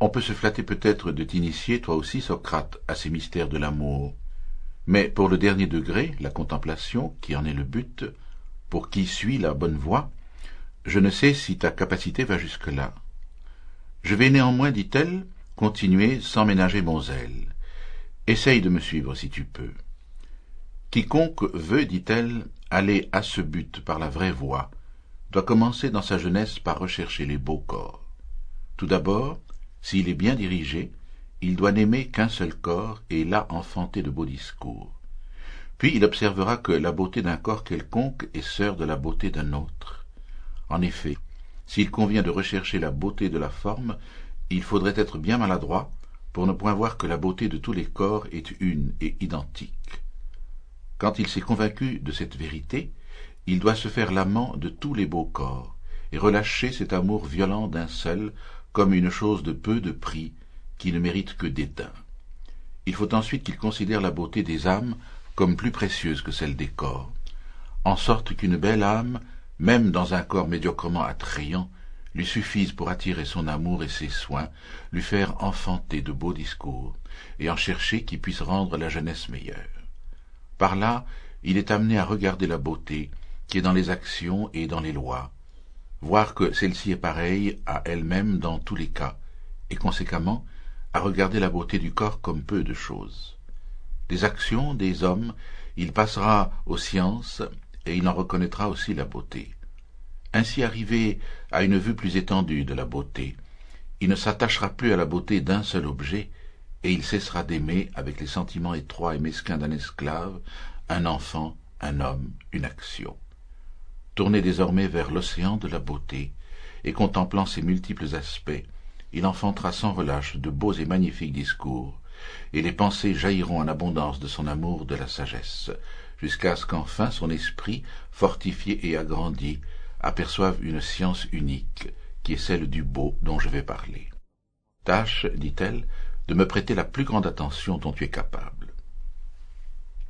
On peut se flatter peut-être de t'initier, toi aussi, Socrate, à ces mystères de l'amour. Mais pour le dernier degré, la contemplation, qui en est le but, pour qui suit la bonne voie, je ne sais si ta capacité va jusque-là. Je vais néanmoins, dit-elle, continuer sans ménager mon zèle. Essaye de me suivre si tu peux. Quiconque veut, dit-elle, aller à ce but par la vraie voie, doit commencer dans sa jeunesse par rechercher les beaux corps. Tout d'abord, s'il est bien dirigé, il doit n'aimer qu'un seul corps et là enfanter de beaux discours. Puis il observera que la beauté d'un corps quelconque est sœur de la beauté d'un autre. En effet, s'il convient de rechercher la beauté de la forme, il faudrait être bien maladroit pour ne point voir que la beauté de tous les corps est une et identique. Quand il s'est convaincu de cette vérité, il doit se faire l'amant de tous les beaux corps et relâcher cet amour violent d'un seul comme une chose de peu de prix qui ne mérite que dédain. Il faut ensuite qu'il considère la beauté des âmes comme plus précieuse que celle des corps, en sorte qu'une belle âme, même dans un corps médiocrement attrayant, lui suffise pour attirer son amour et ses soins, lui faire enfanter de beaux discours, et en chercher qui puisse rendre la jeunesse meilleure. Par là, il est amené à regarder la beauté qui est dans les actions et dans les lois, voir que celle-ci est pareille à elle-même dans tous les cas, et conséquemment à regarder la beauté du corps comme peu de choses. Des actions, des hommes, il passera aux sciences, et il en reconnaîtra aussi la beauté. Ainsi arrivé à une vue plus étendue de la beauté, il ne s'attachera plus à la beauté d'un seul objet, et il cessera d'aimer avec les sentiments étroits et mesquins d'un esclave, un enfant, un homme, une action. Tourné désormais vers l'océan de la beauté, et contemplant ses multiples aspects, il enfantera sans relâche de beaux et magnifiques discours, et les pensées jailliront en abondance de son amour de la sagesse, jusqu'à ce qu'enfin son esprit, fortifié et agrandi, aperçoive une science unique, qui est celle du beau dont je vais parler. Tâche, dit-elle, de me prêter la plus grande attention dont tu es capable.